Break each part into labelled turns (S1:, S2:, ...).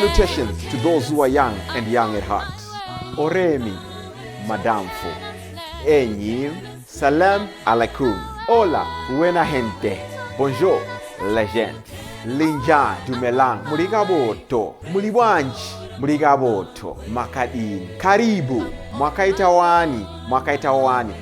S1: Salutations to those who are young and young at heart. Oremi, Madamfo, Enyim, Salam alaikum, Hola, buena gente, Bonjour, la gente, Linja dumelang, Murigaboto, Muliwanji, Murigaboto, Makadin, Karibu, Mwakaitawani,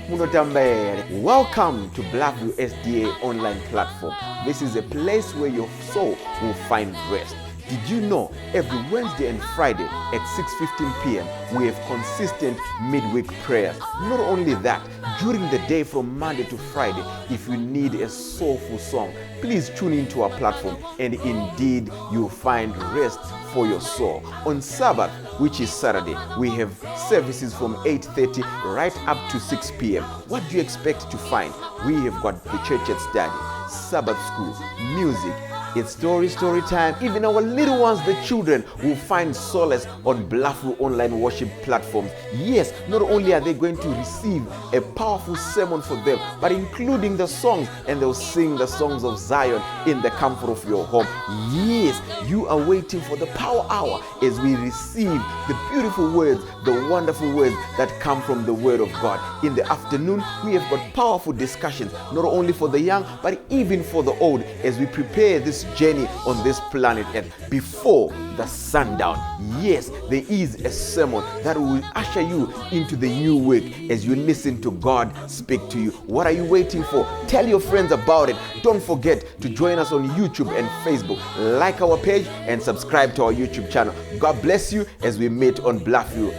S1: Munotambere. Welcome to Blackview SDA online platform. This is a place where your soul will find rest. Did you know every Wednesday and Friday at 6:15 p.m. we have consistent midweek prayers? Not only that, during the day from Monday to Friday, if you need a soulful song, please tune into our platform and indeed you'll find rest for your soul. On Sabbath, which is Saturday, we have services from 8:30 right up to 6 p.m. What do you expect to find? We have got the church at study, Sabbath school, music. It's story time. Even our little ones, the children, will find solace on Blackview online worship platforms. Yes, not only are they going to receive a powerful sermon for them, but including the songs, and they'll sing the songs of Zion in the comfort of your home. Yes, you are waiting for the power hour as we receive the beautiful words, the wonderful words that come from the Word of God. In the afternoon, we have got powerful discussions, not only for the young, but even for the old, as we prepare this journey on this planet Earth before the sundown. Yes, there is a sermon that will usher you into the new week as you listen to God speak to you. What are you waiting for? Tell your friends about it. Don't forget to join us on YouTube and Facebook. Like our page and subscribe to our YouTube channel. God bless you as we meet on Blackview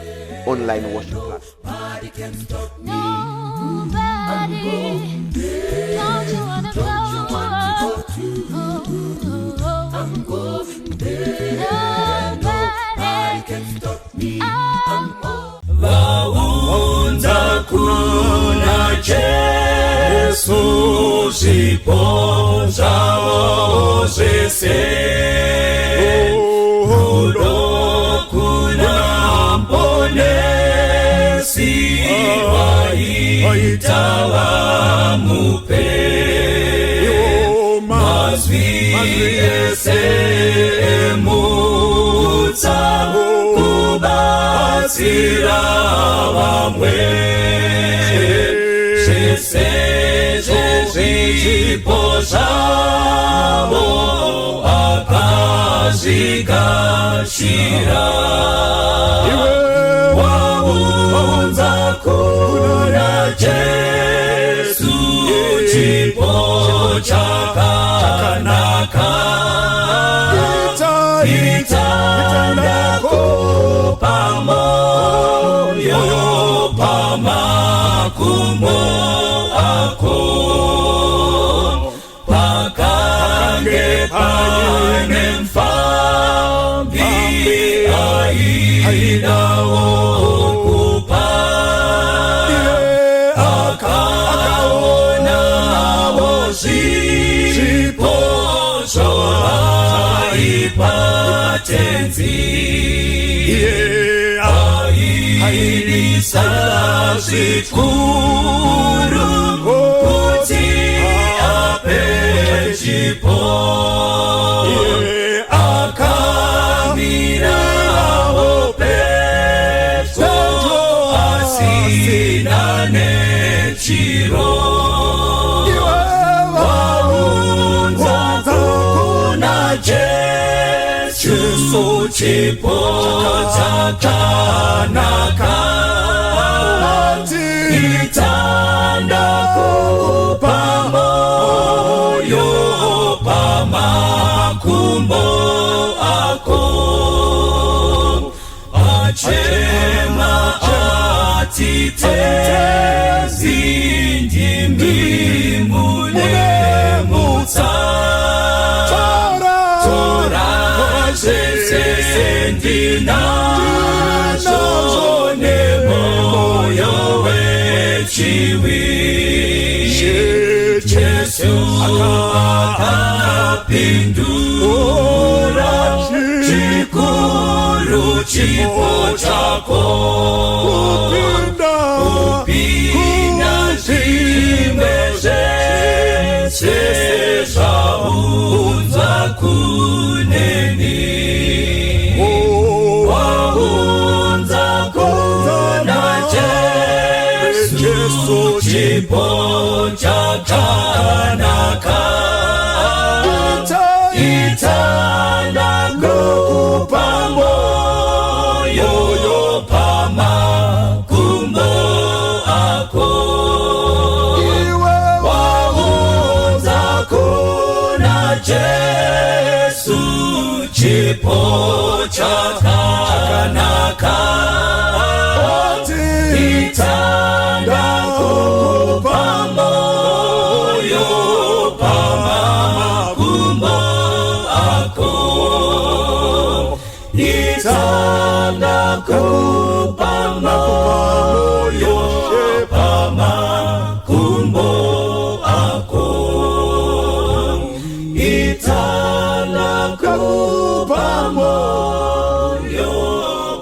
S1: online worship platform.
S2: Nobody can stop me. Nobody. Don't you wanna go? I'm going there. Nobody can stop me. Waunza kuna Yesu siponza ozese. Ulo kuna mponesi waitawa mupe. Esemuza kubatsira vamwe zvipo zvavo akazvikashira. Waunza kuna Jesu chipo chakanaka itandako pamoyo pamakumbo ako pakange pane mfambi aidawo kupa akaona zipo aipatenzi ailisa zvikuru kuti ape chipo akamirawo peto asina nechiro. Jesu chipo chakanaka itandako pamoyo pamakumbo ako achema atitezi ndimi mulemutsa ndinazo nemoyo wechiwi. Jesu akapindura chikuru chipo chako kupinda zvimwe zvese zvaunza kuneni. Yesu chipo chakanaka itanda kukupa moyo pama kumbo ako waunza kuna Yesu chipo chakanaka itanda kukupa moyo pama kumbo ako itanda kukupa moyo pama kumbo ako itanda kukupa moyo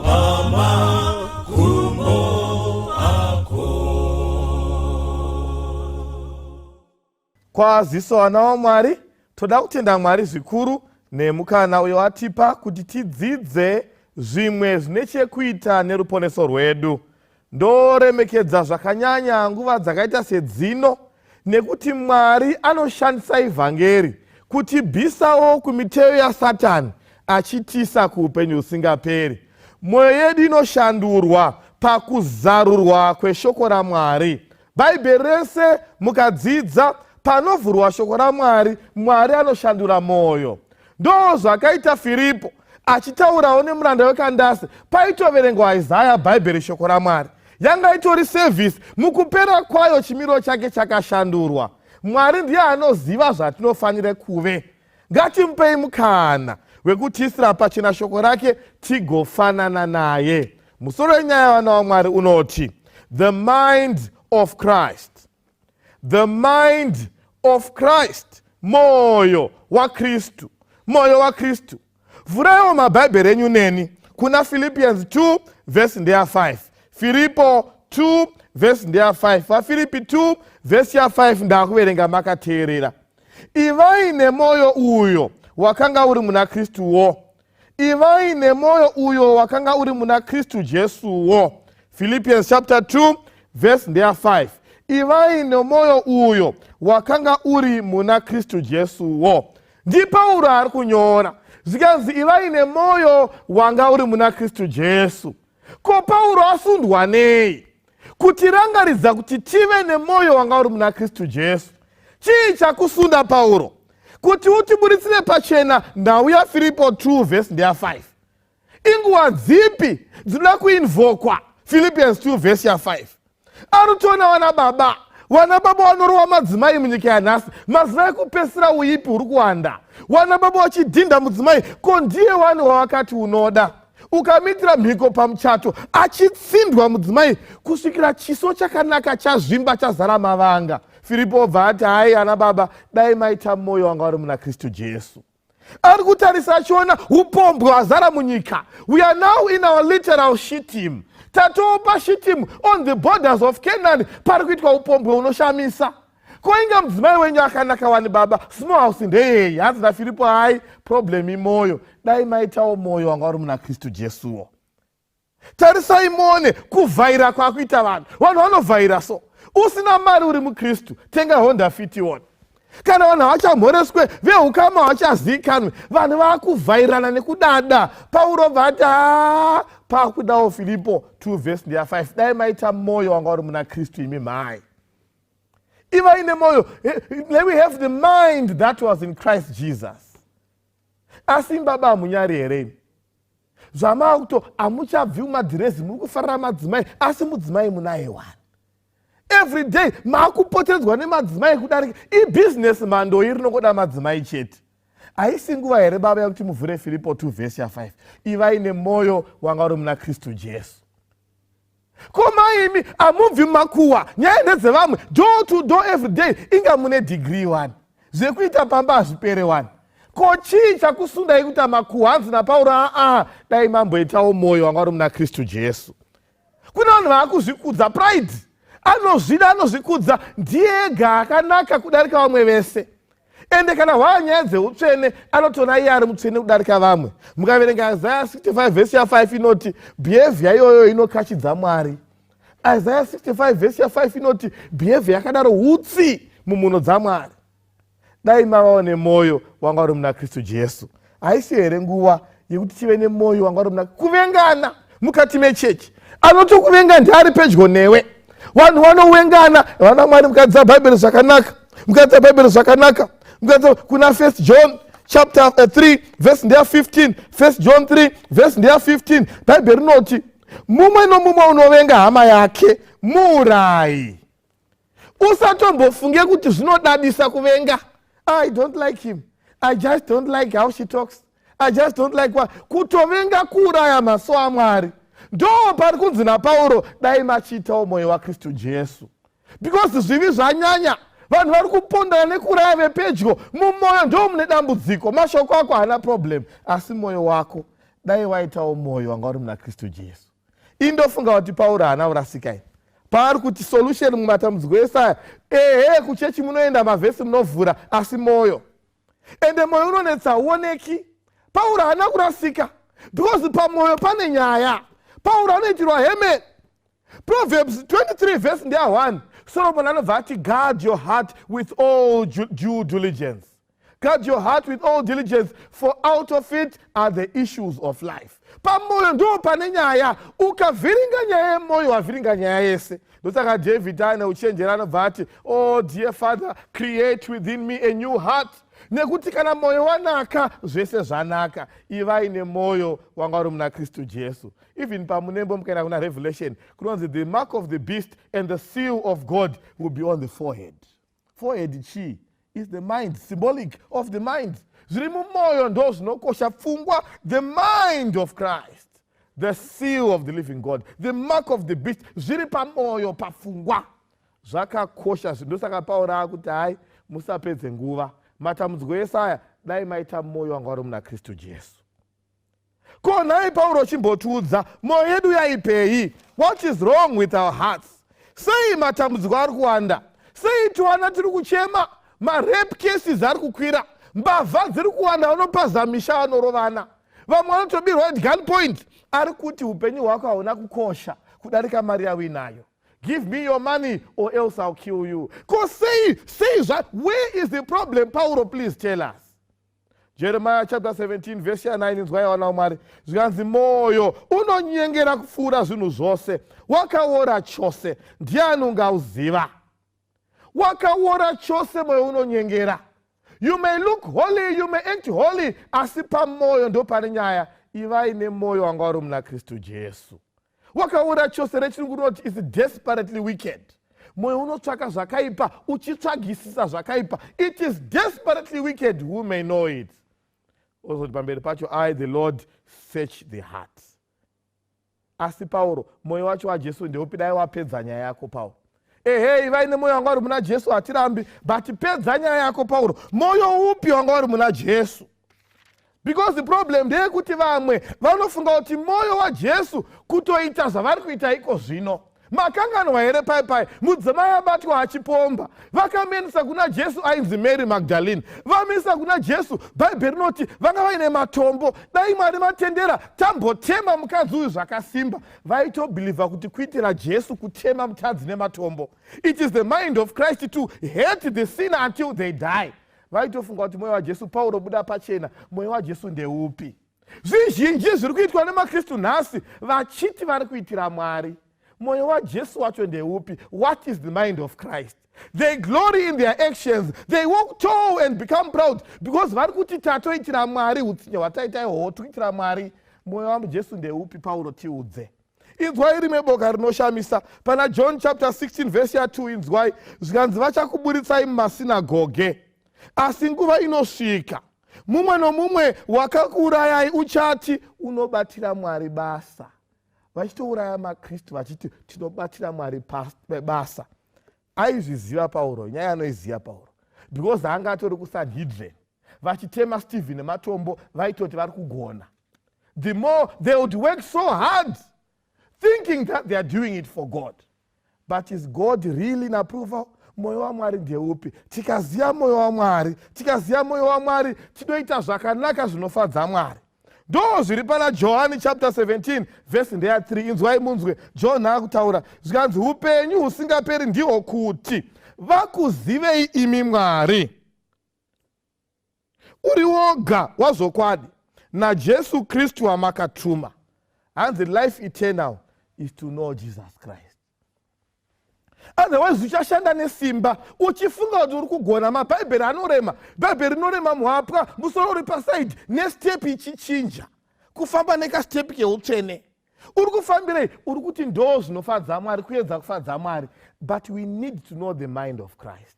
S2: pama kumbo ako.
S3: Kwaziso vana vaMwari, toda kutenda Mwari zvikuru nemukana uyo watipa kuti tidzidze zvimwe zvine chekuita neruponeso rwedu. Ndoremekedza zvakanyanya nguva dzakaita sedzino, nekuti Mwari anoshandisa ivhangeri kutibvisawo kumiteo yaSatani achitisa kuupenyu husingaperi. Mwoyo yedu inoshandurwa pakuzarurwa kweshoko raMwari. Bhaibheri rese mukadzidza, panovhurwa shoko raMwari, Mwari anoshandura mwoyo. Ndo zvakaita Firipo achitaurawo nemuranda weKandase, paitoverengwa Isaya Bhaibheri shoko raMwari. Yanga itori sevhisi, mukupera kwayo chimiro chake chakashandurwa. Mwari ndiye anoziva zvatinofanire kuve. Ngatimupei mukana wekutisira pachena shoko rake tigofanana naye. Musoro wenyaya vana vaMwari unoti, the mind of Christ. The mind of Christ. Moyo wa Kristu. Moyo wa Kristu. Vhuraiwo mabhaibheri enyu neni kuna Philippians 2 verse 5. Filipo 2 verse 5. VaFilipi 2 verse 5 ndakuverenga makateerera. Ivai nemoyo uyo wakanga uri muna Kristuwo. Ivai nemoyo uyo wakanga uri muna Kristu Jesuwo. Philippians chapter 2 verse 5. Ivai nemoyo uyo wakanga uri muna Kristu Jesuwo. Ndi Paulo ari kunyora zikanzi ivai nemoyo wanga uri muna Kristu Jesu. Ko Paulo asundwa nei kutirangaridza kuti tive nemoyo wanga uri muna Kristu Jesu? Chii chakusunda Paulo kuti utiburitsire pachena nhau yaFilipo 2 verse 5? Inguva dzipi dzinoda kuinvokwa Philippians 2 verse 5? Arutona wana baba vanorova madzimai munyika yanhasi. Madzimai kupesira uipi uri kuwanda. Wana baba vachidhinda mudzimai, ko ndiye wani wawakati unoda. Ukamitira mhiko pamuchato, achitsindwa mudzimai kusvikira chiso chakanaka chazvimba chazara mavanga. Filipo obva ati, hai ana baba, dai maita moyo wanga uri muna Kristu Jesu. Ari kutarisa achiona upombwe hwazara munyika. We are now in our literal Shittim. Tatopa Shittim on the borders of Canaan. Pari kuitwa upombwe unoshamisa. Koinga mudzimai wenyu akanaka wani baba, small house ndei. Hanzi naFilipo, hai, problem imoyo. Dai maitawo moyo wanga uri muna Kristu Jesuwo. Tarisai muone kuvhaira kwakuita vanhu. Vanhu vanovhaira so. Usina mari uri muKristu, tenga Honda Fit one. Kana vanhu havachamhoreswe, vehukama havachazikanwe, vanhu vakuvhairana nekudada. Paulo vati, pakudawo Filipo 2 verse 5. Dai maita moyo wanga uri muna Kristu imi mai. Ivai nemoyo, let me have the mind that was in Christ Jesus. Asi baba munyari here. Zvama kuto amuchabvi mumadhirezi muri kufarira madzimai, asi mudzimai munaye wani. Every day makupoteredzwa nemadzimai kudarika. Business mando iri nokuda madzimai chete. Haisi nguva here baba yakuti muvhure Filipo 2 verse 5. Ivai nemoyo wanga uri muna Kristu Jesu. Koma imi amubvi makuwa nyaya ndedzevamwe door to door every day inga mune degree 1 zvekuita pamba hazvipere 1. Ko chii chakusundai kuita makuwa? Hanzi naPaulo, dai mamboitawo moyo wanga uri muna Kristu Jesu. Kuna vanhu vaakuzvikudza, pride. Anozvida, anozvikudza, ndiye ega akanaka kudarika vamwe vese. Ende kana hwanyaya dzeutsvene anotona iye ari mutsvene kudarika vamwe. Mukaverenga Isaiah 65 verse 5 inoti behavior iyoyo inokashidza Mwari. Isaiah 65 vhesi ya5 inoti behavior yakadaro utsi mumhuno dzaMwari. Dai mavawo nemwoyo wanga uri muna Kristu Jesu. Haisi here nguva yekuti tive nemwoyo wanga uri muna kuvengana mukati mechechi. Anotokuvenga ndiari pedyo newe. Vanhu vanowengana, vana Mwari mukadza Bhaibheri zvakanaka. Mukadza Bhaibheri zvakanaka. Mukadza kuna 1 John chapter 3 verse 15. 1 John 3 verse 15. Bhaibheri rinoti mumwe nomumwe unovenga hama yake muurayi. Usatombofunge kuti zvinodadisa kuvenga. I don't like him. I just don't like how she talks. I just don't like what. Kutovenga kuuraya maso aMwari. Ndo pari kunzi naPauro dai machitawo mwoyo waKristu Jesu. Because zvivi zvanyanya. Vanhu vari kupondana nekuuraya vepedyo. Mumwoyo ndo mune dambudziko. Mashoko ako hana problem. Asi mwoyo wako dai waitawo mwoyo wanga uri muna Kristu Jesu. Indofunga kuti Pauro hana kurasika ini. Paari kuti solution mumatambudziko esaya. Kuchechi munoenda mavhesi munovhura asi mwoyo. Ende mwoyo unonetsa uoneki. Pauro hana kurasika. Because pamwoyo pane nyaya. Pauro anoitirwa heme. Proverbs 23 verse 1. Solomon anobva ati guard your heart with all due diligence. Guard your heart with all diligence, for out of it are the issues of life. Pamoyo ndo pane nyaya. Ukavhiringa nyaya yemwoyo wavhiringa nyaya yese. Ndosaka David ane uchenjera anobva ati, oh dear Father, create within me a new heart. Nekuti kana mwoyo wanaka zvese zvanaka. Ivai nemwoyo wanga uri muna Kristu Jesu. Even pamunembo mukaenda kuna Revelation kunonzi the mark of the beast and the seal of God will be on the forehead. Forehead chi is the mind, symbolic of the mind. Zviri mumwoyo ndo zvinokosha pfungwa, the mind of Christ, the seal of the living God, the mark of the beast. Zviri pamwoyo pafungwa. Zvakakosha. Ndosaka Pauro akuti hai musapedze nguva. Matambudziko esaya dai maita mwoyo wanga uri muna Kristu Jesu. Ko nhai Pauro chimbotiudza mwoyo yedu yaipei. What is wrong with our hearts? Sei matambudziko ari kuwanda? Sei tiwana tiri kuchema? Rape cases ari kukwira. Mbavha dziri kuwanda, vanopazamisha vanorovana. Vamwe vanotobirwa at gunpoint. Ari kuti upenyu hwako hauna kukosha kudarika mari yawinayo. Give me your money or else I'll kill you. Because say that. Where is the problem? Paulo, please tell us. Jeremiah chapter 17 verse 9 inzwai wana Mwari. Zvikanzi moyo unonyengera kupfuura zvinhu zvose. Wakaora chose. Ndiani ungauziva? Wakaora chose moyo unonyengera. You may look holy, you may act holy. Asi pamoyo ndo pane nyaya. Ivai nemoyo wanga uri muna Kristu Jesu. Wakaora chose rechirungu rinoti is desperately wicked. Mwoyo unotsvaka zvakaipa, uchitsvagisisa zvakaipa. It is desperately wicked, who may know it. Ozoti pamberi pacho, I the Lord search the heart. Asi Pauro, mwoyo wacho waJesu ndeupi? Dai wapedza nyaya yako Pauro. Ivai nemwoyo wanga uri muna Jesu hatirambi, but pedza nyaya yako Pauro. Mwoyo upi wanga uri muna Jesu? Because the problem ndeyekuti vamwe vanofunga kuti mwoyo waJesu kutoita zvavari kuita iko zvino. Makanganwa here pai mudzimai abatwa achipomba. Vakamenisa kuna Jesu ainzi Mary Magdalene. Vamisa kuna Jesu, Bhaibheri rinoti vanga vaine matombo. Dai Mwari matendera tambotema mukadzi uyu zvakasimba. Vaitobhilivha kuti kuitira Jesu kutema mutadzi nematombo. It is the mind of Christ to hate the sinner until they die. Vaitofunga kuti mwoyo waJesu, Pauro buda pachena, mwoyo waJesu ndeupi? Zvizhinji zviri kuitwa nemaKristu nhasi vachiti vari kuitira Mwari. Mwoyo waJesu wacho ndeupi? What is the mind of Christ? They glory in their actions. They walk tall and become proud because vari kuti tatoitira Mwari utsinye hwataita ihwo toitira Mwari. Mwoyo waJesu ndeupi? Pauro tiudze. Inzwai rimwe boka rinoshamisa. Pana John chapter 16 verse 2 inzwai. Zvikanzi vachakuburitsai mumasinagoge. Asi nguva inosvika mumwe nomumwe wakakuurayai uchati unobatira Mwari basa. Vachitouraya maKristu vachiti tinobatira Mwari basa. Aizviziva Pauro, nyaya anoiziva Pauro. Because anga atori kuSanhedrin. Vachitema Stephen nematombo vaitoti vari kugona. The more they would work so hard thinking that they are doing it for God. But is God really in approval? Mwoyo waMwari ndeupi? Tikaziya mwoyo waMwari, tinoita zvakanaka zvinofadza Mwari. ndo zviri pana Johani chapter 17 vhesi ndeya 3. Inzwai munzwe John akutaura zvikanzi upenyu husingaperi ndihwo kuti vakuzivei imi Mwari uri woga wazvokwadi naJesu Kristu wamakatuma. And the life eternal is to know Jesus Christ. Otherwise uchashanda nesimba uchifunga kuti uri kugona. Mabhaibheri anorema, bhaibheri rinorema muhapwa, musoro uri pasaidi nestepi ichichinja kufamba nekastepi keutsvene. Uri kufambirei? Uri kuti ndo zvinofadza Mwari, kuedza kufadza Mwari. But we need to know the mind of Christ.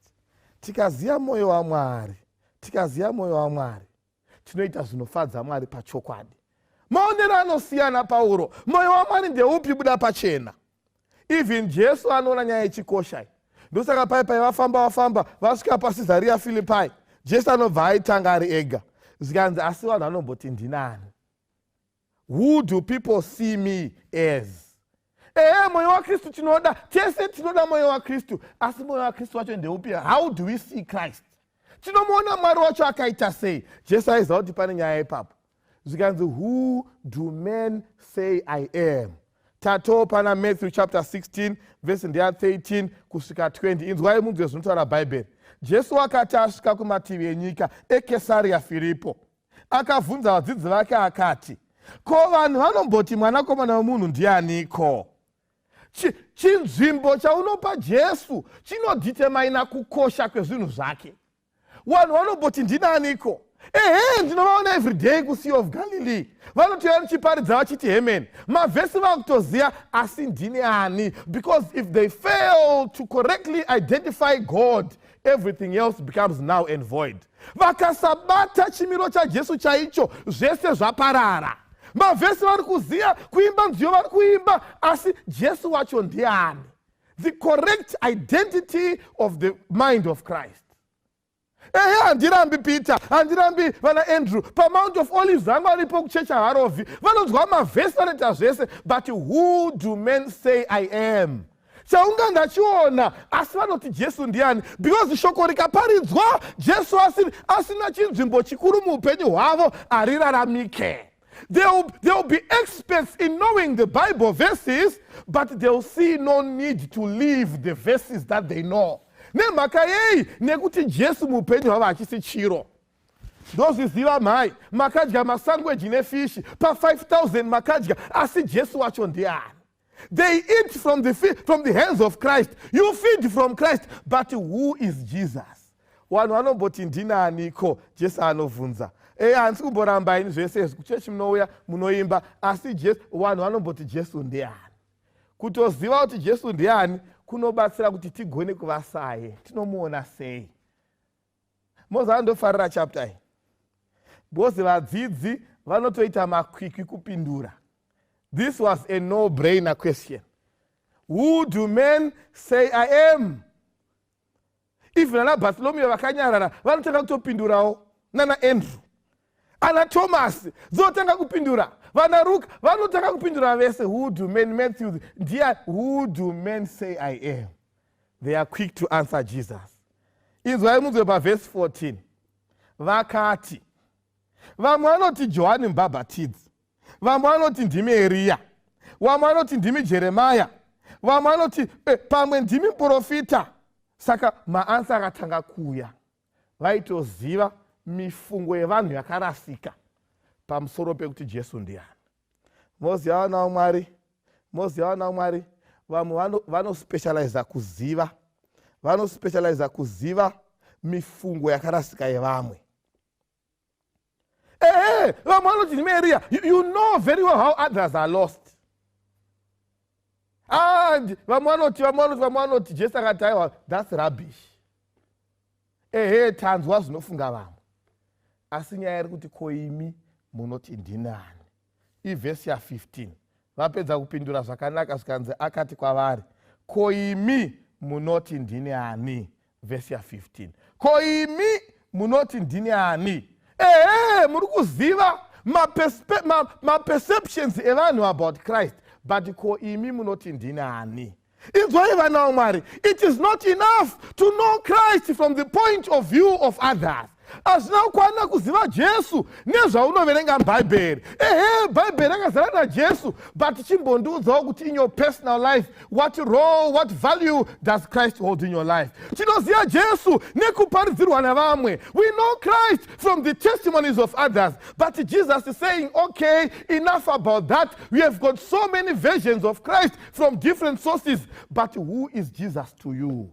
S3: Tikaziya mwoyo waMwari, tinoita zvinofadza Mwari pachokwadi. Maonero anosiyana pauro. Mwoyo waMwari ndeupi buda pachena. Even Jesu anoona nyaya yechikosha. Ndosaka pai vafamba vasvika paCesaria Philippi. Jesu anobva aitanga ari ega. Zikanzi asi vanhu vanomboti ndinani? Who do people see me as? Mwoyo waKristu tinoda. Tese tinoda mwoyo waKristu. Asi mwoyo waKristu wacho ndeupi? How do we see Christ? Tinomuona Mwari wacho akaita sei? Jesu aiziva kuti pane nyaya ipapo. Zikanzi who do men say I am? Tato pana Matthew chapter 16 verse 13 kusvika 20. Inzwai munzwe zvinotaura Bhaibheri. Jesu akati asvika kumativi enyika eKesaria Firipo, akabvunza vadzidzi vake akati, ko vanhu vanomboti mwanakomana womunhu ndianiko? Chinzvimbo chaunopa Jesu chinodhitemaina kukosha kwezvinhu zvake. Vanhu vanomboti ndinaniko? Ndinovaona everyday kuSea of Galilee. Vanotoya nichiparidza vachiti amen. Mavhesi vakutoziya asi ndini ani. Because if they fail to correctly identify God, everything else becomes null and void. Vakasabata chimiro chaJesu chaicho, zvese zvaparara. Mavhesi vari kuziya, kuimba nziyo vari kuimba, asi Jesu wacho ndiani. The correct identity of the mind of Christ. Handirambi Peter, handirambi vana Andrew, pa Mount of Olives vangu varipo kuchecha Harovi, vanonzwa mavhesi vanoita zvese, but who do men say I am? Chaunga ndachiona, asi vanoti Jesu ndiani, because shoko rikaparidzwa, Jesu asina chinzvimbo chikuru muupenyu hwavo ariraramike. They'll be experts in knowing the Bible verses, but they'll see no need to leave the verses that they know. Nemhaka yei nekuti Jesu muupenyu hwavo hachisi chiro. Ndozviziva mhai, makadya masangweji nefishi, pa 5,000 makadya, asi Jesu wacho ndiani. They eat from the hands of Christ. You feed from Christ, but who is Jesus? Vanhu vanomboti ndinaniko? Jesu anovhunza. Handisi kumboramba ini zvese kuchechi munouya munoimba, asi vanhu vanomboti Jesu ndiani. Kutoziva kuti Jesu ndiani kunobatsira kuti tigone kuvasaye. Tinomuona sei? Mozisi andofarira chapter iyi. Bose vadzidzi vanotoita makwikwi kupindura. This was a no-brainer question. Who do men say I am? If nana Bartholomew vakanyarara, vanotanga kutopindurawo. Nana Andrew, ana Thomas, dzotanga kupindura. Vana Luke, vanotanga kupindura vese. Who do men, Matthew, dear, who do men say I am? They are quick to answer Jesus. Inzwai munzwe pa verse 14. Vakati, vamwe vanoti Johani Mubhabhatidzi, vamwe vanoti ndimi Eriya, vamwe vanoti ndimi Jeremaya, vamwe vanoti pamwe ndimi muprofita. Saka maansa akatanga kuuya. Vaitoziva mifungo yevanhu yakarasika pamusoro pekuti Jesu ndiani. Moziya vana Mwari, vamwe vanospecializa kuziva. Vanospecializa kuziva mifungo yakarasika yevamwe. Vamwe vanoti ndimi Eriya. You know very well how others are lost. Vamwe vanoti Jesu akati aiwa, that's rubbish. Tanzwa zvinofunga vamwe. Asi nyaya iri kuti koimi munoti ndinani. Ivhesi ya15. Vapedza kupindura zvakanaka zvikanzi akati kwavari, koimi munoti ndini ani. Vhesi ya15. Koimi munoti ndini ani. Muri kuziva ma-perceptions evanhu about Christ, but koimi munoti ndini ani. Inzwai vana vaMwari, it is not enough to know Christ from the point of view of others. hazvina kukwana kuziva Jesu nezvaunoverenga mubhaibheri. Bhaibheri rakazara naJesu, but chimbondiudzawo kuti in your personal life, what role, what value does Christ hold in your life? Tinoziva Jesu nekuparidzirwa navamwe. We know Christ from the testimonies of others, but Jesus is saying, okay, enough about that. We have got so many versions of Christ from different sources, but who is Jesus to you?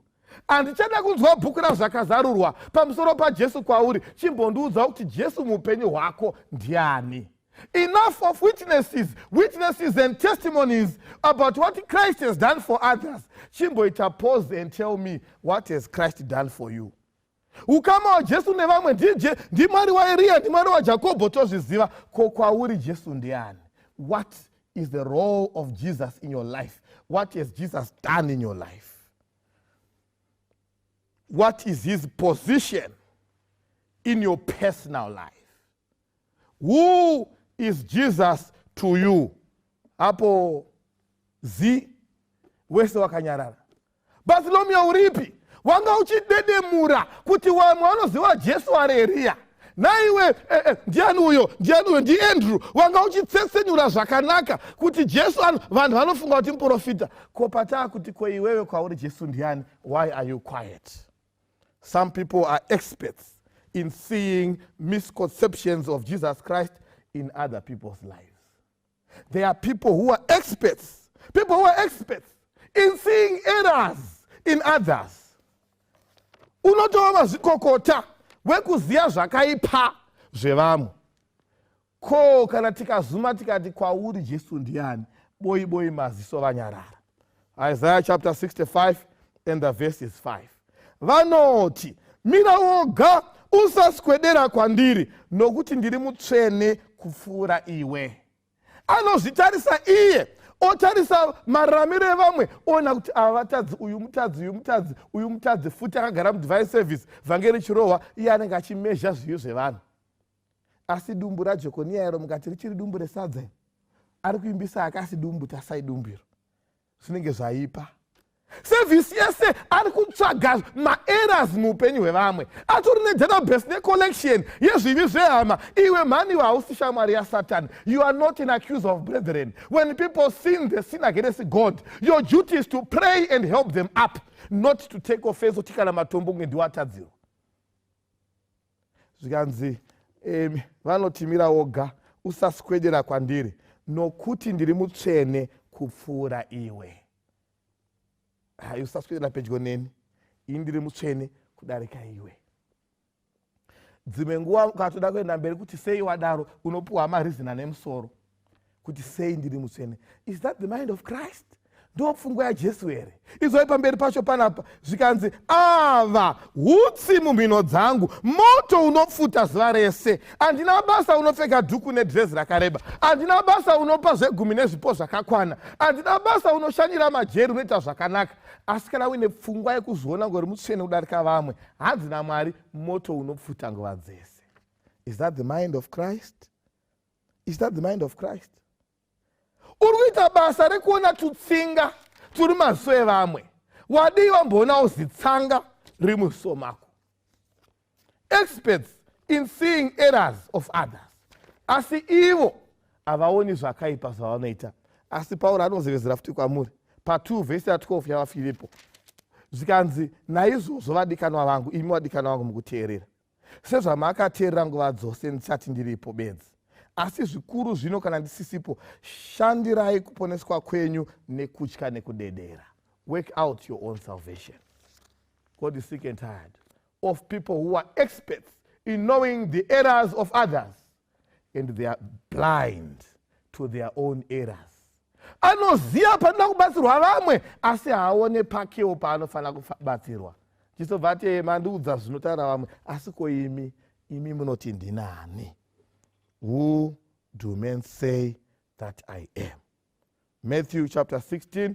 S3: And ndichada kunzwa bhuku razvakazarurwa pamusoro paJesu kwauri, chimbondiudza kuti Jesu muupenyu hwako ndiani. Enough of witnesses and testimonies about what Christ has done for others. Chimboita pause and tell me, what has Christ done for you? Ukama wa Jesu nevamwe ndimwari waEriya, ndimwari waJakobho tozviziva, ko kwauri Jesu ndiani? What is the role of Jesus in your life? What has Jesus done in your life? What is his position in your personal life? Who is Jesus to you? Hapo zi wese wakanyarara. Bartholomew uripi? Wanga uchidedemura kuti wamwe wanoziva Jesu waEriya. Naiwe ndiani uyo ndi Andrew wanga uchitsetsenyura zvakanaka kuti Jesu vanhu vanofunga kuti muprofita. Ko pataa kuti ko iwewe kwauri Jesu ndiani? Why are you quiet? Some people are experts in seeing misconceptions of Jesus Christ in other people's lives. There are people who are experts in seeing errors in others. Unotova mazvikokota wekuziya zvakaipa zvevamwe. Ko kana tikazuma tikati kwauri Jesu ndiani, boyi maziso vanyarara. Isaiah chapter 65 and the verse is 5. Vanoti, mira woga usaswedera kwandiri nokuti ndiri mutsvene kupfuura iwe. Anozvitarisa iye, otarisa mararamiro evamwe, ona kuti ava vatadzi, uyu mutadzi futi akagara mudivine service, vhangeri chirohwa, iye anenge achimezha zviyo zvevanhu. Asi dumbu raJekoniya iro mukati richiri dumbu resadza, ari kuimbisa akasi dumbu tasai dumbiro. Zvinenge zvaipa. Service yese ari kutsvaga maerrors muupenyu hwevamwe. Atori nedatabase necollection yezvivi zvehama. Iwe mhani hausi shamwari yaSatan. You are not an accuser of brethren. When people sin, they sin against God. Your duty is to pray and help them up, not to take offense kuti kana matombo ndiwatadziro. Zvikanzi vanotimira woga usaswedera kwandiri nokuti ndiri mutsvene kupfuura iwe. Usaswedera pedyo neni, indiri mutsvene kudarika iwe. Dzimwe nguva ukatoda kuenda mberi kuti sei wadaro, unopuwa marizina nemusoro kuti sei ndiri mutsvene. Is that the mind of Christ? Ndo pfungwa yaJesu here. Izoi pamberi pacho panapa zvikanzi ava hutsi mumhino dzangu, moto unopfuta zuva rese. Handina basa unopfeka dhuku nedrezi rakareba. Handina basa unopa zvegumi nezvipo zvakakwana. Handina basa unoshanyira majeri unoita zvakanaka. Asi kana uine pfungwa yekuzviona ngori mutsvene kudarika vamwe, hanzi naMwari moto unopfuta nguva dzese. Is that the mind of Christ? Is that the mind of Christ? Uri kuita basa rekuona tutsinga turi maziso evamwe. Wadiwa mbonawo zitsanga riri muziso mako. Experts in seeing errors of others. Asi ivo havaoni zvakaipa zvavanoita. Asi Pauro anozevezera futi kwamuri pa2 vhesi ya12 yavaFilipo. Zvikanzi naizvozvo vadikanwa vangu, imi vadikanwa vangu mukuteerera, sezvamakateerera nguva dzose ndisati ndiripo bedzi. Asi zvikuru zvino kana ndisisipo, shandirai kuponeswa kwenyu nekutya nekudedera. Work out your own salvation. God is sick and tired of people who are experts in knowing the errors of others and they are blind to their own errors. Anoziya panoda kubatsirwa vamwe asi haaone pakewo paanofanira kubatsirwa. Chisobva ati mandiudza zvinotaura vamwe, asi ko imi munoti ndinani? Who do men say that I am? Matthew chapter 16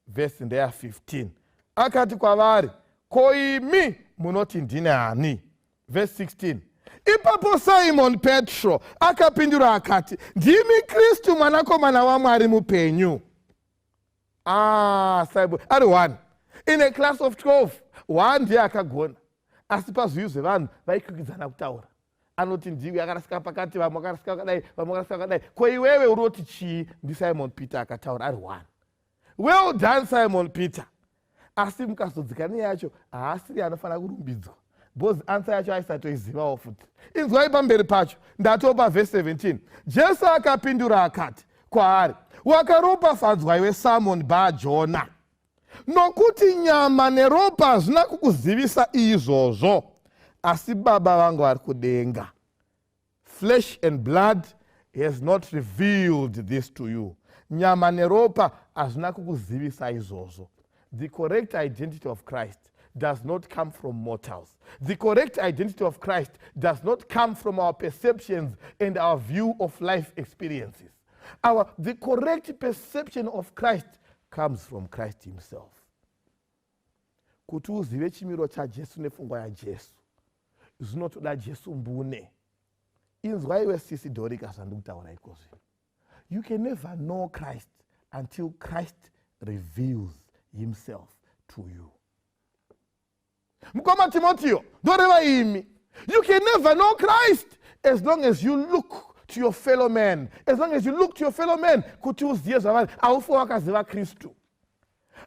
S3: verse 15. Akati kwavari, ko imi munoti ndinani? Verse 16. Ipapo Simon Petro akapindura akati, ndimi Kristu mwanakomana waMwari mupenyu. Simon ari 1 in a class of 12. 1 ndiye akagona. asi pazviwi zvevanhu vaikwikidzana kutaura. Anoti ndiwe akarasika pakati, vamwe vakarasika vakadai, vamwe vakarasika vakadai. Ko iwewe uroti chii? NdiSimon Peter akataura ari one. Well done Simon Peter. Asi mukazodzikana yacho haasiri anofanira kurumbidzwa. Because answer yacho aisatoizivawo futi. Inzwai pamberi pacho. Ndatopa verse 17. Jesu akapindura akati kwaari, wakaropafadzwa iwe Simon Bar-Jona, nokuti nyama neropa hazvina kukuzivisa izvozvo, asi Baba vangu vari kudenga. Flesh and blood has not revealed this to you. Nyama neropa hazvina kukuzivisa izvozvo. The correct identity of Christ does not come from mortals. The correct identity of Christ does not come from our perceptions and our view of life experiences. The correct perception of Christ comes from Christ himself. Kuti uzive chimiro chaJesu nepfungwa yaJesu, zvinotoda Jesu mbune. Inzwai iwe sisi Dorika zvandikutaura ikozvi. You can never know Christ until Christ reveals himself to you. Mukoma Timoteo, ndoreva imi. You can never know Christ as long as you look to your fellow man. As long as you look to your fellow man, kuti uziye zvavari, haufi wakaziva Kristu.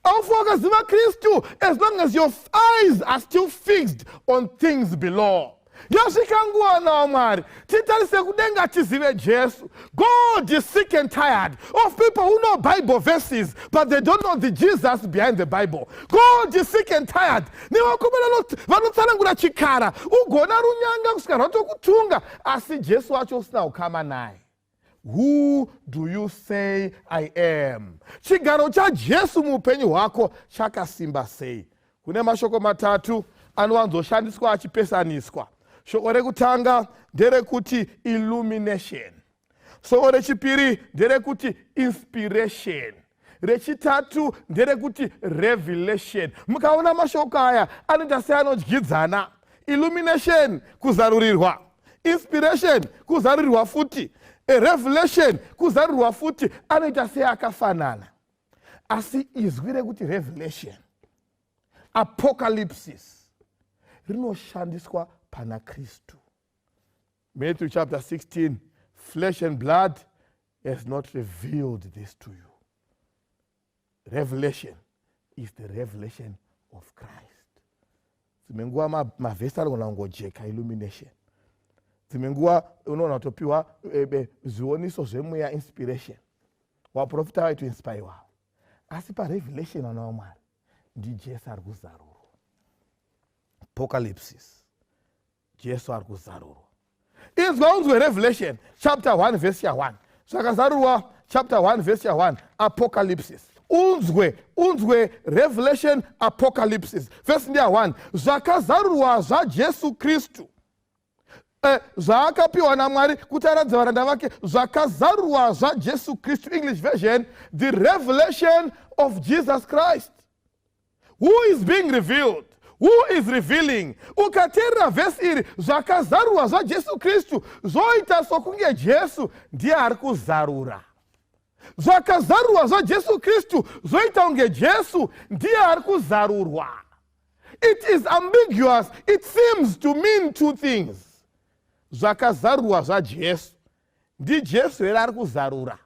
S3: Haufi wakaziva Kristu as long as your eyes are still fixed on things below. Yasvika nguva nawo Mwari titarise kudenga tizive Jesu. God is sick and tired of people who know Bible verses but they don't know the Jesus behind the Bible. God is sick and tired nevakomana vanotsanangura chikara ugona runyanga kusvika rwatokutunga asi Jesu wacho usina kukama naye. Who do you say I am? Chigaro chaJesu muupenyu hwako chakasimba sei? Kune mashoko matatu anowanzoshandiswa achipesaniswa. Shoko rekutanga nderekuti illumination. Shoko rechipiri nderekuti inspiration. Rechitatu nderekuti revelation. Mukaona mashoko aya anoita seanodyidzana. Illumination kuzarurirwa. Inspiration kuzarurirwa futi. Revelation kuzarurirwa futi. Anoita seakafanana. Asi izwi rekuti revelation, apocalypsis, rinoshandiswa pana Kristu. Matthew chapter 16, flesh and blood has not revealed this to you. Revelation is the revelation of Christ. Zimenguwa mavesi anogona kungojeka illumination. Zimenguwa unoona kutopiwa zvioniso zvemweya inspiration. Waprofita waitu inspire wavo. Asi parevelation anawo Mwari ndiJesu ari kuzarurwa. Apocalypsis. Jesu ari kuzarurwa. Inzwa unzwe Revelation chapter 1 verse 1. Zvakazarurwa chapter 1 verse 1. Apocalypsis. Unzwe Revelation Apocalypsis. Verse 1. Zvakazarurwa zvaJesu Kristu. Zvakapiwa naMwari kuti aradze varanda vake. Zvakazarurwa zvaJesu Kristu. English version, the revelation of Jesus Christ. Who is being revealed? Who is revealing? Ukateerera vhesi iri, zvakazarurwa zvaJesu Kristu, zvoita sokunge Jesu ndiye ari kuzarura. Zvakazarurwa zvaJesu Kristu, zvoita kunge Jesu ndiye ari kuzarurwa. It is ambiguous. It seems to mean two things. Zvakazarurwa zvaJesu, ndiJesu here ari kuzarura,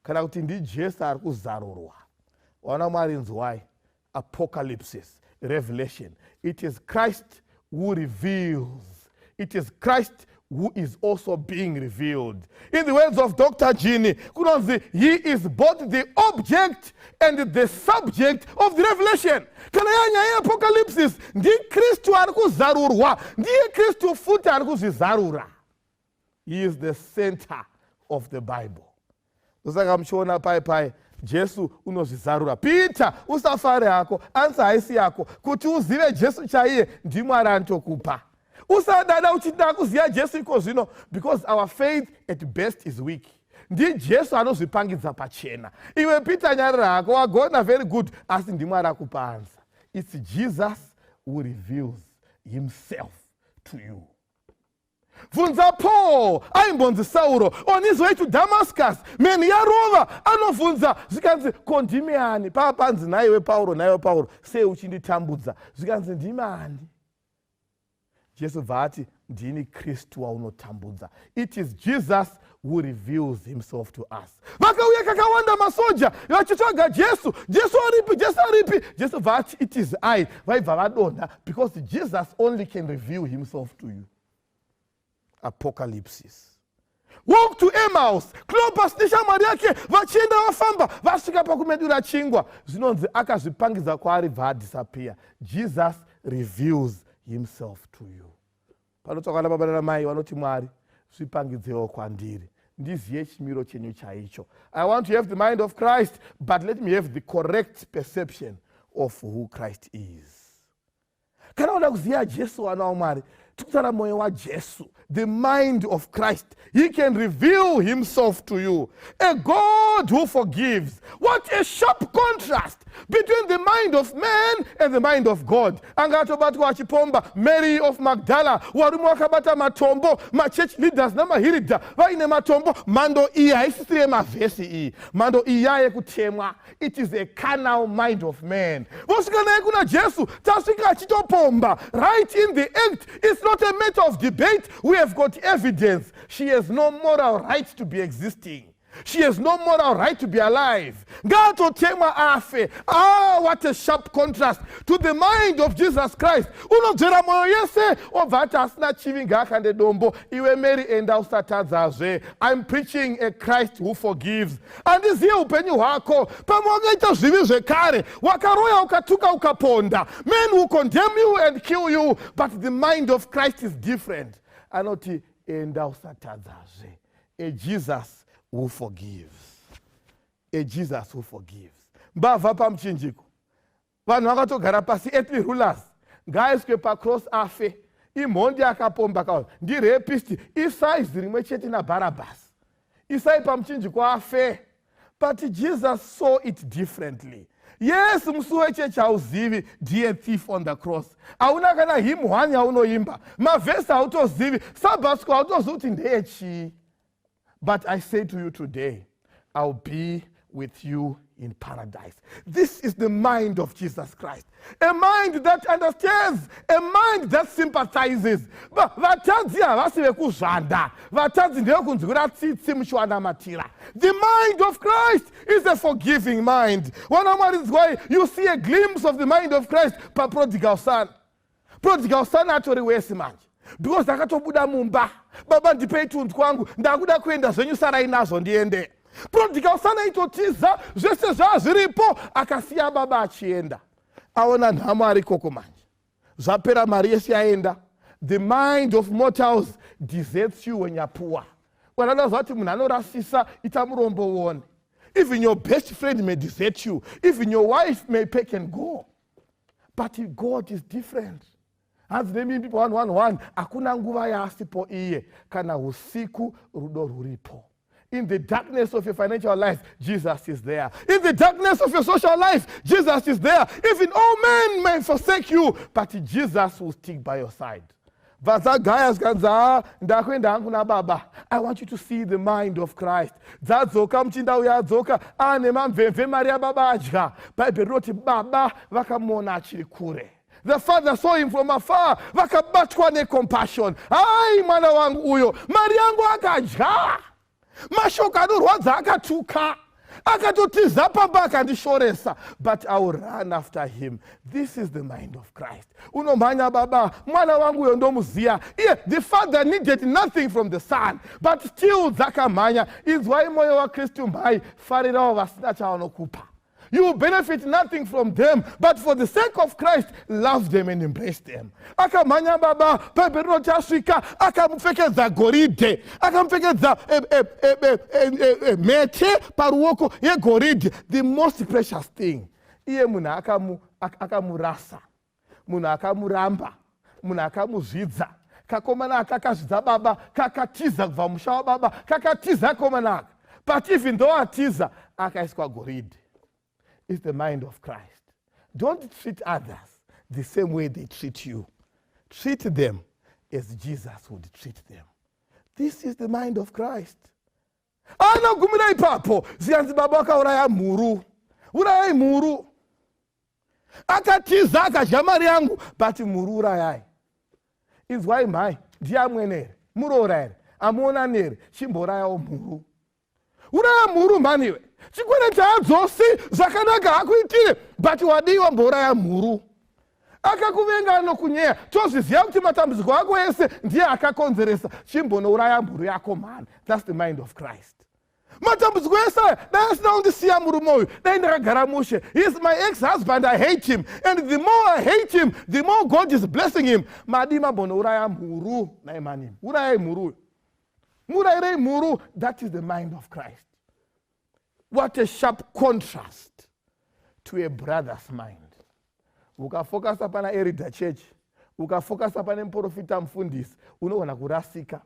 S3: kana kuti ndiJesu ari kuzarurwa. Wana Mwari nzwai, apocalypsis. Revelation. It is Christ who reveals. It is Christ who is also being revealed. In the words of Dr. Gini, he is both the object and the subject of the revelation. Kana yanya apocalypsis, ndi Kristu ari kuzarurwa, ndiye Kristu futi ari kuzvizarura. He is the center of the Bible. Usaka mshona pai Jesu unozvizarura. Peter, usafare hako, ansa haisi yako, kuti uzive Jesu chaiye ndimwari anotokupa. Usadada uchida kuziva Jesu iko zvino, because our faith at best is weak. Ndi Jesu anozvipangidza pachena. Iwe Peter nyarira hako, wagona very good, asi ndimwari akupa ansa. It's Jesus who reveals himself to you. Vunza Paul, aimbonzi Sauro, on his way to Damascus, meni yarova, anovunza, zikanzi, kondimiani, papanzi, naiwe Paulo, sei uchinditambudza, zikanzi, ndimani. Jesu vati ndini Kristu waunotambudza. It is Jesus who reveals himself to us. Vakauya kakawanda masoja vachitsvaga Jesu. Jesu aripi? Jesu vati it is I. Vaibva vadonha because Jesus only can reveal himself to you. Apocalypse. Walk to Emmaus. Clopas neshamwari yake vachienda vafamba vasvika pakumedura chingwa. Zvinonzi akazvipangiza kwaari vadisappear. Jesus reveals himself to you. Panotsvakana baba namai vanoti Mwari zvipangidzewo kwandiri ndizive chimiro chenyu chaicho. I want to have the mind of Christ, but let me have the correct perception of who Christ is. Kana uda kuziva Jesu wana waMwari, tikutara moyo waJesu, the mind of Christ. He can reveal himself to you. A God who forgives. What a sharp contrast between the mind of man and the mind of God. Angatobatwa achipomba Mary of Magdala, warume wakabata matombo, church leaders namahirida vaine matombo. Mando iya haisisire mavhesi iyi. Mando iya yekutemwa. It is a carnal mind of man. Vosvika naye kuna Jesu, tasvika achitopomba. Right in the act. It's not a matter of debate. We have got evidence. She has no moral right to be existing. She has no moral right to be alive. Ngatotemwa afe. What a sharp contrast to the mind of Jesus Christ. Unobvera moyo yese obvati asina chivi ngaakande dombo. Iwe Mary enda usatadzazve. I'm preaching a Christ who forgives. Andiziye upenyu hwako. Pamwe wakaita zvivi zvekare. Wakaroya ukatuka ukaponda. Men will condemn you and kill you. But the mind of Christ is different. Anoti enda usatadzazve. A Jesus who forgives. A Jesus who forgives. Mbavha pamuchinjiko. Vanhu vakatogara pasi, earthly rulers. Ngaiswe pacross afe. Imhondi akapomba kaona. Ndirepist. Isaizi rimwe chete naBarabbas. Isai pamuchinjiko afe. But Jesus saw it differently. Yes, musi wechechi hauzivi ndiye thief on the cross. Hauna kana hymn one yaunoimba. Mavhesi hautozivi. Sabbath hautozivi kuti ndeyechii. But I say to you today, I'll be with you in paradise. This is the mind of Jesus Christ. A mind that understands, a mind that sympathizes. Vatadzi havasi vekuzvanda. Vatadzi ndevekunzwira tsitsi muchiwanamatira. The mind of Christ is a forgiving mind. One is why you see a glimpse of the mind of Christ per prodigal son. Prodigal son atori wesi manje. Because ndakatobuda mumba. Baba ndipei tundu kwangu. Ndakuda kuenda zvenyu sarai nazvo ndiende. Prodigal son aitotiza zvese zvazviripo akasiya baba achienda. Aona nhamo ari koko manje. Zvapera mari yese yaenda. The mind of mortals deserts you when you're poor. Wanadaza vati munhu anorasisa itamuromboone. Even your best friend may desert you. Even your wife may pick and go. But God is different. Hanzi nemimbi 111 hakuna nguva yaasipo iye kana usiku rudo ruripo. In the darkness of your financial life, Jesus is there. In the darkness of your social life, Jesus is there. Even all men may forsake you, but Jesus will stick by your side. Vazagaya zganza ndakwenda hangu na baba. I want you to see the mind of Christ. Dzadzoka mchinda uyadzoka ane mamvemve Maria baba adya. Bible roti baba vakamona achiri kure. The father saw him from afar. Vakabatwa necompassion. Ai mwana wangu uyo. Mari yangu akadya. Mashoka anorwadza akatuka. Akatotiza pamba akandishoresa. But I will run after him. This is the mind of Christ. Unomhanya baba. Mwana wangu uyo ndomuziya. The father needed nothing from the son. But still dzakamhanya. Is why moyo wa Kristu mhai. Farirawo vasina chavanokupa. You will benefit nothing from them, but for the sake of Christ, love them and embrace them. Akamhanya baba, Bible rinoti asvika, akamupfekedza goridhe, akamupfekedza mhete paruoko yegoridhe, the most precious thing. Iye munhu akamurasa, munhu akamuramba, munhu akamuzvidza. Kakomana aka kakazvidza baba, kakatiza kubva musha wababa, kakatiza komana aka. But even though atiza, akaiswa goridhe. Is the mind of Christ. Don't treat others the same way they treat you. Treat them as Jesus would treat them. This is the mind of Christ. Anagumira ipapo ziyanzi baba akauraya mhuru. Urayai mhuru. Akatiza akadya mari yangu but mhuru urayai. inzwai mhai, ndiamwene here, muroora here, amuonani here, chimborayawo mhuru. Uraya mhuru mhaniwe, chikwereti haadzosi zvakanaka hakuitire, but wadiwa mboraya mhuru. Akakuvenga anokunyeya, tozviziva kuti matambudziko ako ese ndiye akakonzeresa, chimbonouraya mhuru yako mhani. That's the mind of Christ. Matambudziko ese dai asina kundisiya murume uyu, dai ndakagara mushe. He is my ex-husband, I hate him. And the more I hate him, the more God is blessing him. Madi mambonouraya mhuru naimani. Urayai mhuru. Murayirei mhuru, that is the mind of Christ. What a sharp contrast to a brother's mind. Ukafokasa pana Elder Church, ukafokasa pana muprofita mufundisi, unoona kurasika.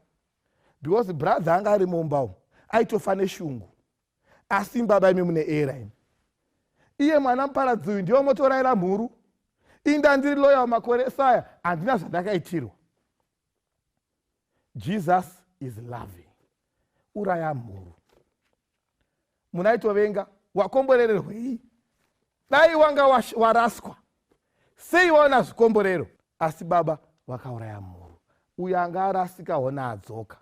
S3: Because brother anga ari mumbao, aitofane shungu. Asi baba imi mune era imi. Iye mwana muparadzi uyu ndiwo motoraira mhuru. Inda ndiri loya wamakore saya, handina zvandakaitirwa. Jesus is loving. Uraya mhuru. Munaitovenga, wakomborererwei. Dai wanga waraswa. Sei waona zvikomborero, asi baba vakauraya mhuru. Uyo anga arasika hona adzoka.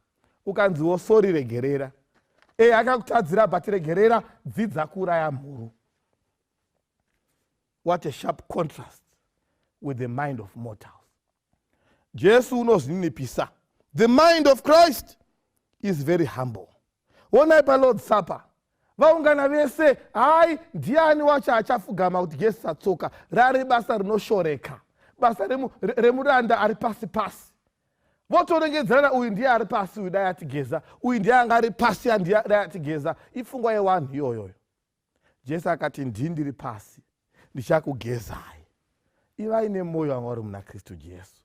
S3: Ukanziwo sori regerera. Akakutadzira but regerera, dzidza kuuraya mhuru. What a sharp contrast with the mind of mortals. Jesu unozvininipisa. The mind of Christ is very humble. Onai paLord's Supper. Vaungana vese, hai, ndiani wacho achafugama kuti Jesu atsoka. Rari basa rinoshoreka. Basa remuranda ari pasi. Votorengedzana uyu ndiye ari pasi uyu dai atigeza. Uyu ndiye anga ari pasi dai atigeza. Ifungwa yewanhu iyoyoyo. Jesu akati ndiri pasi. Ndichakugezai. Ivai nemwoyo wanga uri muna Kristu Jesu.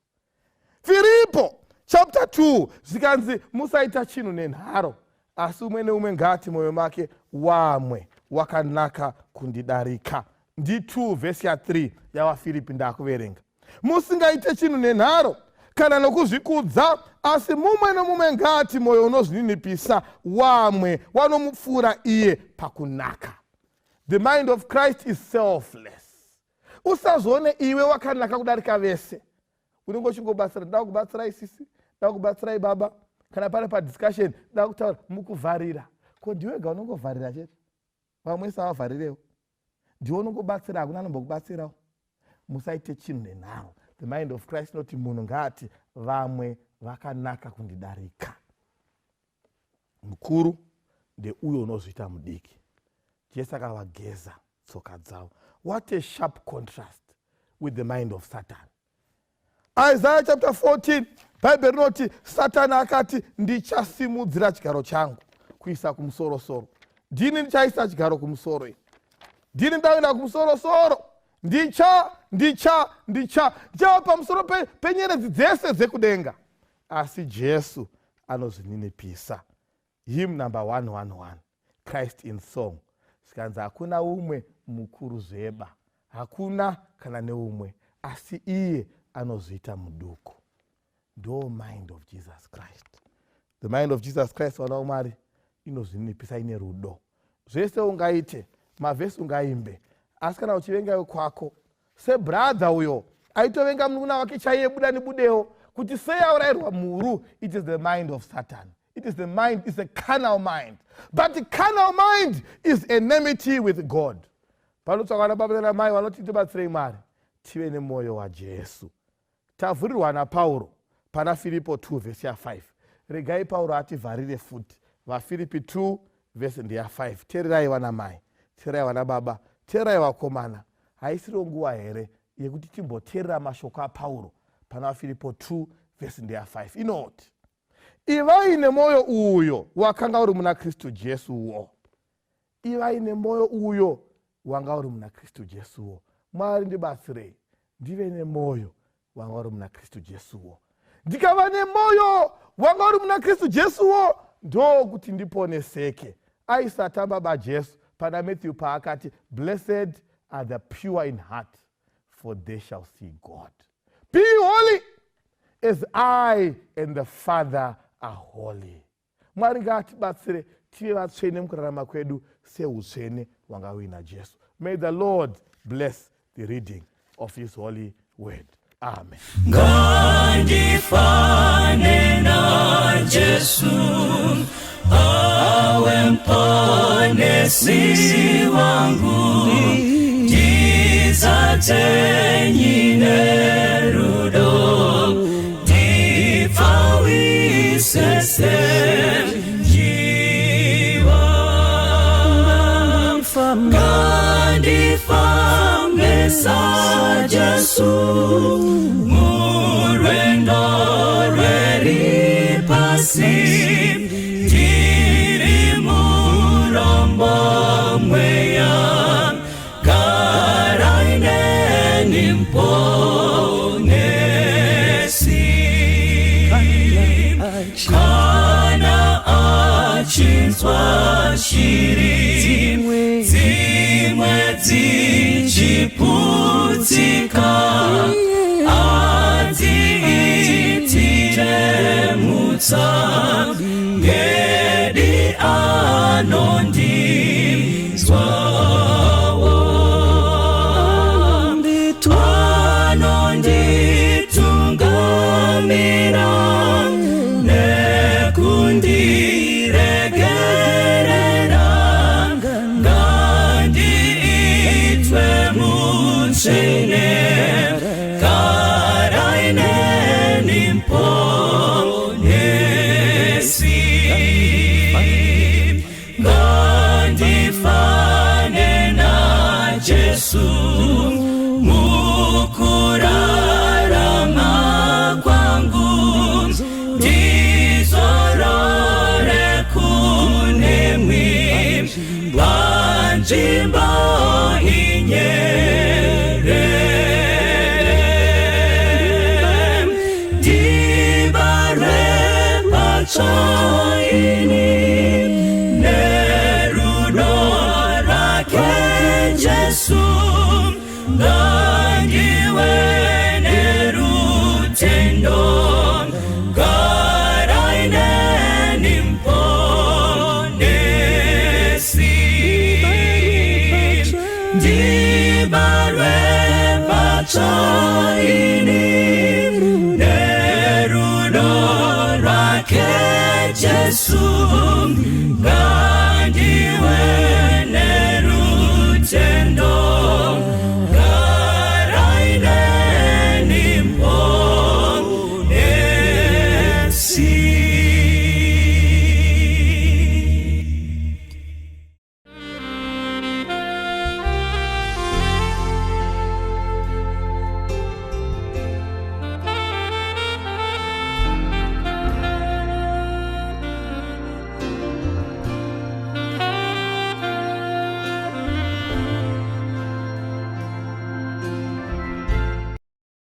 S3: Filipo chapter 2 zikanzi musaita chinhu nenharo. Asi umwe neumwe ngati mwoyo make wamwe wakanaka kundidarika. Ndi 2 verse 3 yawaFilipi ndakuverenga. Musingaite chinhu nenharo kana nokuzvikudza, asi mumwe nomumwe ngati mwoyo unozvininipisa wamwe wanomupfuura iye pakunaka. The mind of Christ is selfless. Usazone iwe wakanaka kudarika vese. Unongochingobatsira, ndakubatsirai sisi, ndakubatsirai baba. Kana pane padiscussion, ndakutaura mukuvharira. Ko ndiwega unongovharira chete. Vamwe savavharirewo. Ndiwe unongobatsira, hakuna anombokubatsirawo. Musaite chinhu nenharo. The mind of Christ noti munhu ngati vamwe vakanaka kundidarika. Mukuru ndeuyo unozviita mudiki. Jesu akavageza tsoka dzavo. What a sharp contrast with the mind of Satan. Isaiah chapter 14, Bible rinoti Satan akati ndichasimudzira chigaro changu kuisa kumusoro-soro. Ndini ndichaisa chigaro kumusoro. Ndini ndaenda kumusoro-soro. Ndichava pamusoro penyeredzi dzese dzekudenga. Asi Jesu anozvininipisa. Hymn number 111, Christ in song. Sikanza hakuna umwe mukuru zveba. Hakuna kana neumwe. Asi iye anozviita muduku. Ndo mind of Jesus Christ. The mind of Jesus Christ wana umari inozvininipisa ine rudo. Zvese ungaite, mavhesi ungaimbe. Asi kana uchivenga kwako, se brother uyo aitovenga munun'una wake chaiye buda nebudewo kuti sei aurayirwa mhuru. It is the mind of Satan. It is the mind, it's a carnal mind. But the carnal mind is enmity with God. Panotsvakwa nababa namai vanoti tibatsirei Mwari tive nemwoyo waJesu. Tavhurirwa naPauro pana Filipo 2 verse 5. Regai Pauro ativharire futi. VaFilipi 2 verse 5. Teererai vanamai, teererai vanababa, teererai vakomana. Haisiro nguva here yekuti timboteerera mashoko aPauro pana Filipo 2 verse 5. Inoti ivai nemwoyo uyo wakanga uri muna Kristu Jesuwo. Ivai nemwoyo uyo wanga uri muna Kristu Jesuwo. Mwari ndibatsirei ndive nemwoyo wanga uri muna Kristu Jesuwo. Ndikava nemwoyo wanga uri muna Kristu Jesuwo, ndo kuti ndiponeseke. Aisatamba baJesu pana Matthew paakati, blessed are the pure in heart, for they shall see God. Be holy as I and the Father are holy. Mwari ngatibatsire tive vatsvene mukurarama kwedu seutsvene hwanga huina Jesu. May the Lord bless the reading of his holy word. amen.
S2: Ngandifane na Jesu awe mponesi wangu, jizatenyine rudo dipawisese jiwa. Ngandifame sa Jesu murendo reri pasi diri murombo mweya karaine nimponesi kana achinzwa shiri